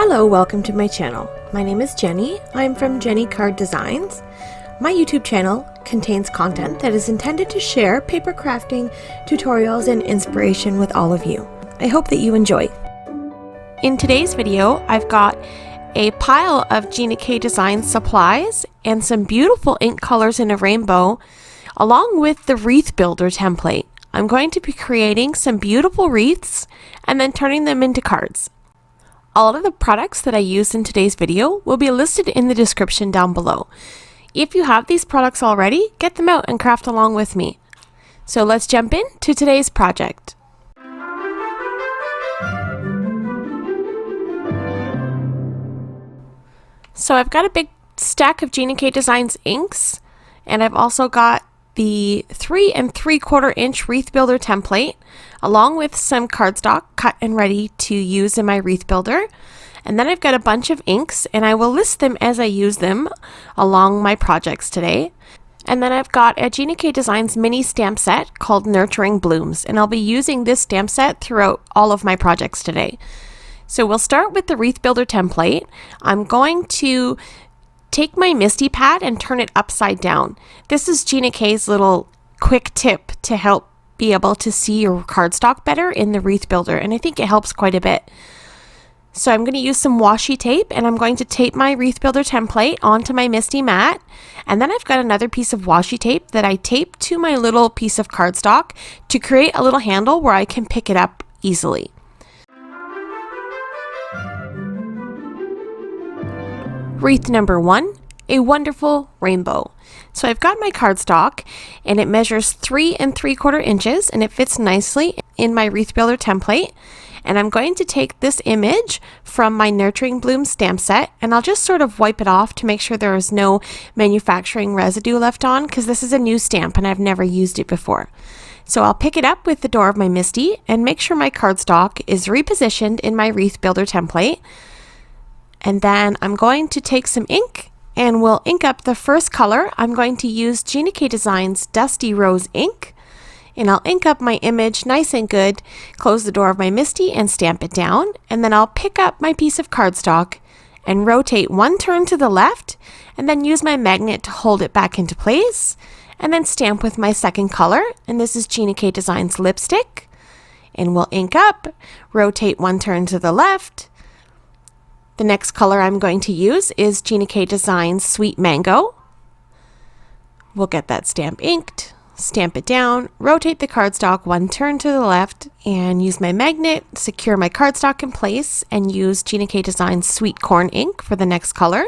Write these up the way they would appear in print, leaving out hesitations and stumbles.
Hello, welcome to my channel. My name is Jenny. I'm from JennyCardDesigns. My YouTube channel contains content that is intended to share paper crafting tutorials and inspiration with all of you. I hope that you enjoy. In today's video, I've got a pile of JennyCardDesigns supplies and some beautiful ink colors in a rainbow, along with the wreath builder template. I'm going to be creating some beautiful wreaths and then turning them into cards. All of the products that I used in today's video will be listed in the description down below. If you have these products already, get them out and craft along with me. So let's jump into today's project. So I've got a big stack of JennyCardDesigns inks, and I've also got the 3 3/4 inch wreath builder template, along with some cardstock cut and ready to use in my wreath builder. And then I've got a bunch of inks, and I will list them as I use them along my projects today. And then I've got a JennyCardDesigns mini stamp set called Nurturing Blooms, and I'll be using this stamp set throughout all of my projects today. So we'll start with the wreath builder template. I'm going to take my Misty pad and turn it upside down. This is Gina K's little quick tip to help be able to see your cardstock better in the wreath builder, and I think it helps quite a bit. So I'm going to use some washi tape, and I'm going to tape my wreath builder template onto my Misty mat, and then I've got another piece of washi tape that I tape to my little piece of cardstock to create a little handle where I can pick it up easily. Wreath number 1, a wonderful rainbow. So I've got my cardstock, and it measures 3 3/4 inches, and it fits nicely in my wreath builder template. And I'm going to take this image from my Nurturing Bloom stamp set, and I'll just sort of wipe it off to make sure there is no manufacturing residue left on, because this is a new stamp and I've never used it before. So I'll pick it up with the door of my Misty and make sure my cardstock is repositioned in my wreath builder template. And then I'm going to take some ink, and we'll ink up the first color. I'm going to use JennyCardDesigns Dusty Rose ink, and I'll ink up my image nice and good, close the door of my Misty and stamp it down, and then I'll pick up my piece of cardstock and rotate one turn to the left, and then use my magnet to hold it back into place, and then stamp with my second color, and this is JennyCardDesigns lipstick, and we'll ink up, rotate one turn to the left. The next color I'm going to use is JennyCardDesigns Sweet Mango. We'll get that stamp inked, stamp it down, rotate the cardstock one turn to the left, and use my magnet, secure my cardstock in place, and use JennyCardDesigns Sweet Corn ink for the next color.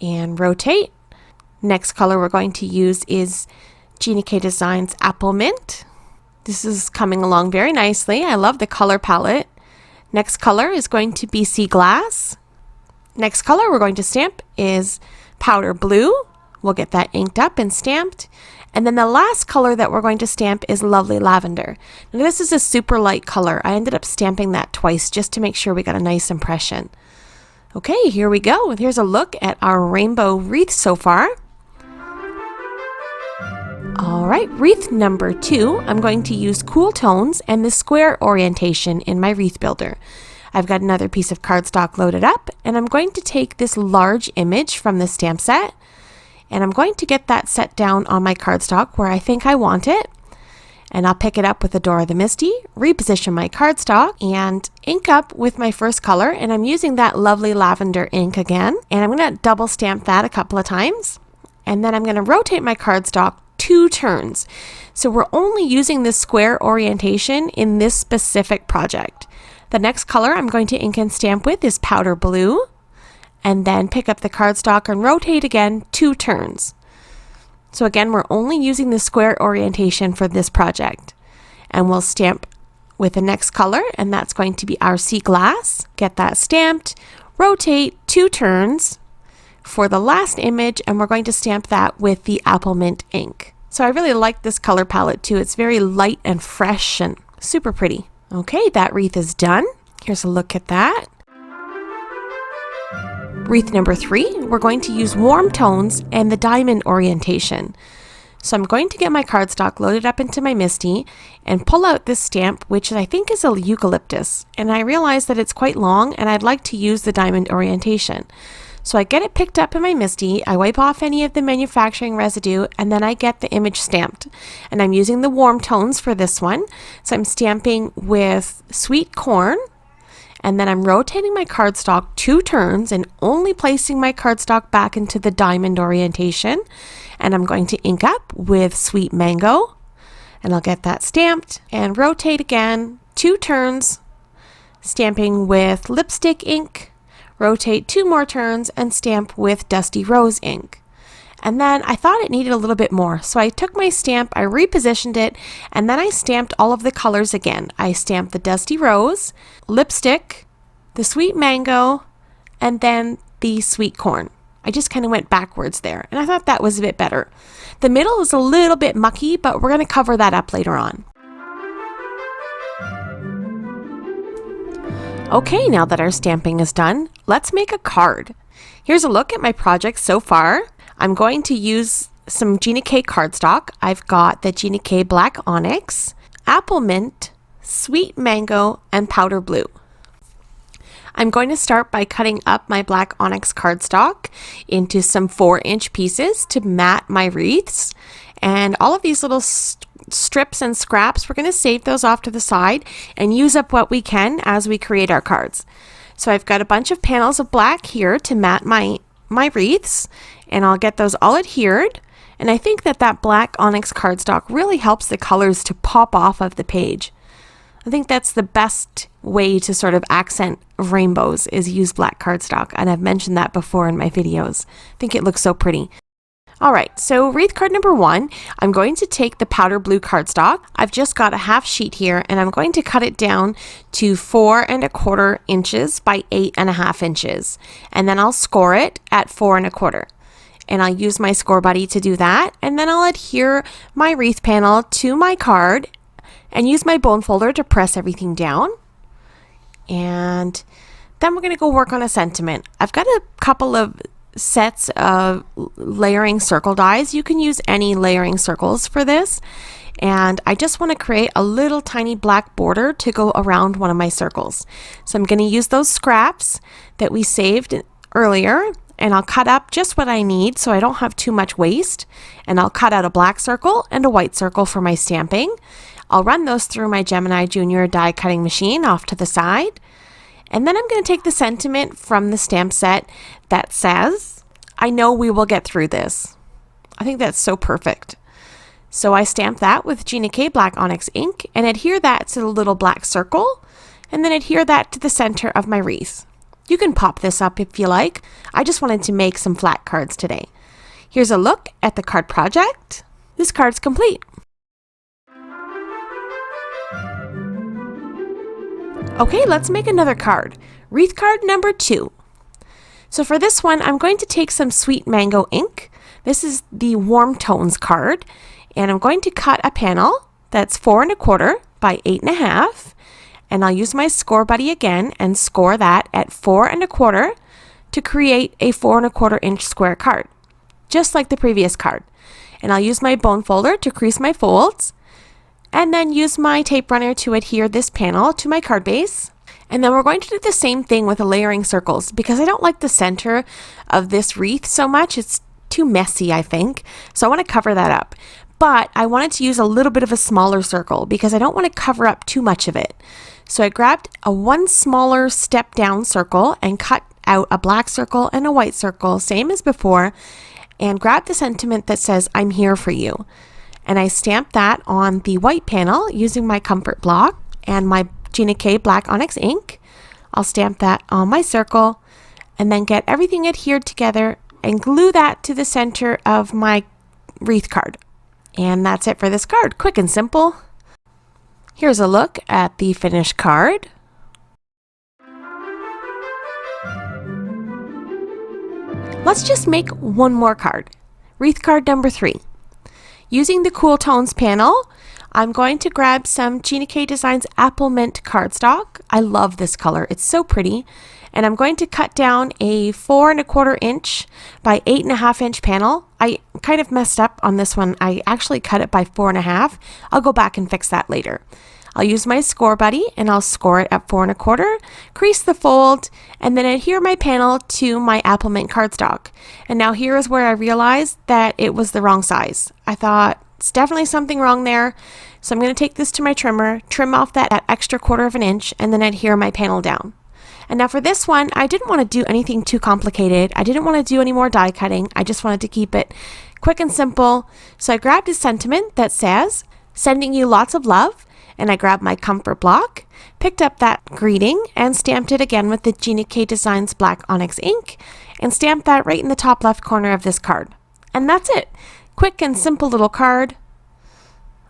And rotate. Next color we're going to use is JennyCardDesigns Apple Mint. This is coming along very nicely. I love the color palette. Next color is going to be Sea Glass. Next color we're going to stamp is Powder Blue. We'll get that inked up and stamped. And then the last color that we're going to stamp is Lovely Lavender. Now this is a super light color. I ended up stamping that twice just to make sure we got a nice impression. Okay, here we go. Here's a look at our rainbow wreath so far. Alright, wreath number 2, I'm going to use cool tones and the square orientation in my wreath builder. I've got another piece of cardstock loaded up, and I'm going to take this large image from the stamp set, and I'm going to get that set down on my cardstock where I think I want it. And I'll pick it up with the door of the Misty, reposition my cardstock, and ink up with my first color, and I'm using that Lovely Lavender ink again, and I'm going to double stamp that a couple of times. And then I'm going to rotate my cardstock 2 turns. So we're only using this square orientation in this specific project. The next color I'm going to ink and stamp with is Powder Blue, and then pick up the cardstock and rotate again 2 turns. So again, we're only using the square orientation for this project. And we'll stamp with the next color, and that's going to be our Sea Glass. Get that stamped, rotate 2 turns for the last image, and we're going to stamp that with the Apple Mint ink. So I really like this color palette too. It's very light and fresh and super pretty. Okay, that wreath is done. Here's a look at that. Wreath number 3, we're going to use warm tones and the diamond orientation. So I'm going to get my cardstock loaded up into my MISTI and pull out this stamp, which I think is a eucalyptus. And I realize that it's quite long and I'd like to use the diamond orientation. So I get it picked up in my MISTI, I wipe off any of the manufacturing residue, and then I get the image stamped. And I'm using the warm tones for this one. So I'm stamping with sweet corn, and then I'm rotating my cardstock 2 turns and only placing my cardstock back into the diamond orientation. And I'm going to ink up with sweet mango, and I'll get that stamped and rotate again 2 turns, stamping with lipstick ink, rotate 2 more turns and stamp with dusty rose ink. And then I thought it needed a little bit more, so I took my stamp, I repositioned it, and then I stamped all of the colors again. I stamped the dusty rose, lipstick, the sweet mango, and then the sweet corn. I just kind of went backwards there, and I thought that was a bit better. The middle is a little bit mucky, but we're going to cover that up later on. Okay, now that our stamping is done, let's make a card. Here's a look at my project so far. I'm going to use some Gina cardstock. I've got the Gina Black Onyx, Apple Mint, Sweet Mango, and Powder Blue. I'm going to start by cutting up my black onyx cardstock into some 4-inch pieces to mat my wreaths. And all of these little strips and scraps, we're going to save those off to the side and use up what we can as we create our cards. So I've got a bunch of panels of black here to mat my wreaths, and I'll get those all adhered. And I think that black onyx cardstock really helps the colors to pop off of the page. I think that's the best way to sort of accent rainbows, is use black cardstock, and I've mentioned that before in my videos. I think it looks so pretty. Alright, so wreath card number 1, I'm going to take the powder blue cardstock. I've just got a half sheet here, and I'm going to cut it down to 4 1/4 inches by 8 1/2 inches. And then I'll score it at 4 1/4. And I'll use my score buddy to do that. And then I'll adhere my wreath panel to my card and use my bone folder to press everything down. And then we're going to go work on a sentiment. I've got a couple of sets of layering circle dies. You can use any layering circles for this. And I just want to create a little tiny black border to go around one of my circles. So I'm going to use those scraps that we saved earlier, and I'll cut up just what I need so I don't have too much waste. And I'll cut out a black circle and a white circle for my stamping. I'll run those through my Gemini Junior die cutting machine off to the side. And then I'm going to take the sentiment from the stamp set that says, "I know we will get through this." I think that's so perfect. So I stamp that with Gina Black Onyx ink and adhere that to the little black circle, and then adhere that to the center of my wreath. You can pop this up if you like. I just wanted to make some flat cards today. Here's a look at the card project. This card's complete. Okay, let's make another card. Wreath card number 2. So for this one, I'm going to take some Sweet Mango ink. This is the Warm Tones card, and I'm going to cut a panel that's 4 1/4 by 8 1/2, and I'll use my score buddy again and score that at 4 1/4 to create a 4 1/4 inch square card, just like the previous card. And I'll use my bone folder to crease my folds, and then use my tape runner to adhere this panel to my card base. And then we're going to do the same thing with the layering circles, because I don't like the center of this wreath so much. It's too messy, I think. So I want to cover that up. But I wanted to use a little bit of a smaller circle because I don't want to cover up too much of it. So I grabbed a one smaller step down circle and cut out a black circle and a white circle, same as before, and grabbed the sentiment that says, "I'm here for you." And I stamped that on the white panel using my comfort block and my Gina Black Onyx ink. I'll stamp that on my circle and then get everything adhered together and glue that to the center of my wreath card. And that's it for this card. Quick and simple. Here's a look at the finished card. Let's just make one more card. Wreath card number 3. Using the Cool Tones panel, I'm going to grab some JennyCardDesigns Apple Mint cardstock. I love this color. It's so pretty. And I'm going to cut down a 4 1/4 inch by 8 1/2 inch panel. I kind of messed up on this one. I actually cut it by 4 1/2. I'll go back and fix that later. I'll use my score buddy and I'll score it at 4 1/4, crease the fold, and then adhere my panel to my Apple Mint cardstock. And now here is where I realized that it was the wrong size. I thought, it's definitely something wrong there. So I'm going to take this to my trimmer, trim off that extra 1/4 inch, and then adhere my panel down. And now for this one, I didn't want to do anything too complicated. I didn't want to do any more die cutting. I just wanted to keep it quick and simple. So I grabbed a sentiment that says, "Sending you lots of love." And I grabbed my comfort block, picked up that greeting, and stamped it again with the JennyCardDesigns black onyx ink, and stamped that right in the top left corner of this card. And that's it. Quick and simple little card.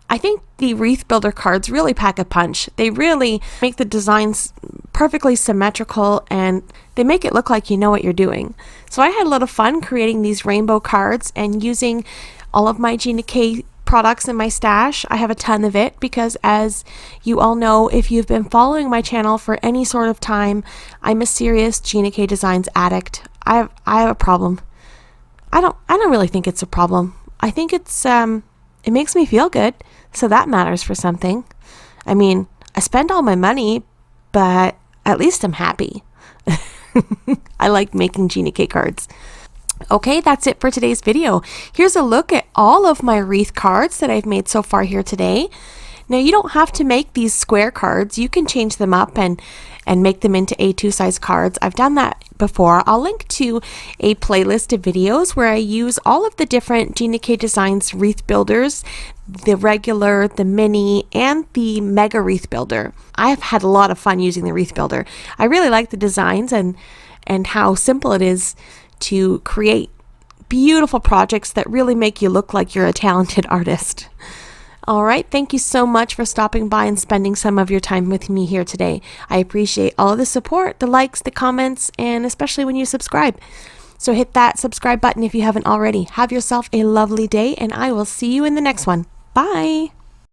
I think the Wreath Builder cards really pack a punch. They really make the designs perfectly symmetrical, and they make it look like you know what you're doing. So I had a lot of fun creating these rainbow cards and using all of my JennyCard products in my stash. I have a ton of it because, as you all know, if you've been following my channel for any sort of time, I'm a serious JennyCardDesigns addict. I have a problem. I don't really think it's a problem. I think it's it makes me feel good, so that matters for something. I mean, I spend all my money, but at least I'm happy. I like making JennyCard cards. Okay, that's it for today's video. Here's a look at all of my wreath cards that I've made so far here today. Now, you don't have to make these square cards. You can change them up and make them into A2 size cards. I've done that before. I'll link to a playlist of videos where I use all of the different JennyCardDesigns wreath builders, the regular, the mini, and the mega wreath builder. I've had a lot of fun using the wreath builder. I really like the designs and how simple it is to create beautiful projects that really make you look like you're a talented artist. All right, thank you so much for stopping by and spending some of your time with me here today. I appreciate all of the support, the likes, the comments, and especially when you subscribe. So hit that subscribe button if you haven't already. Have yourself a lovely day, and I will see you in the next one. Bye.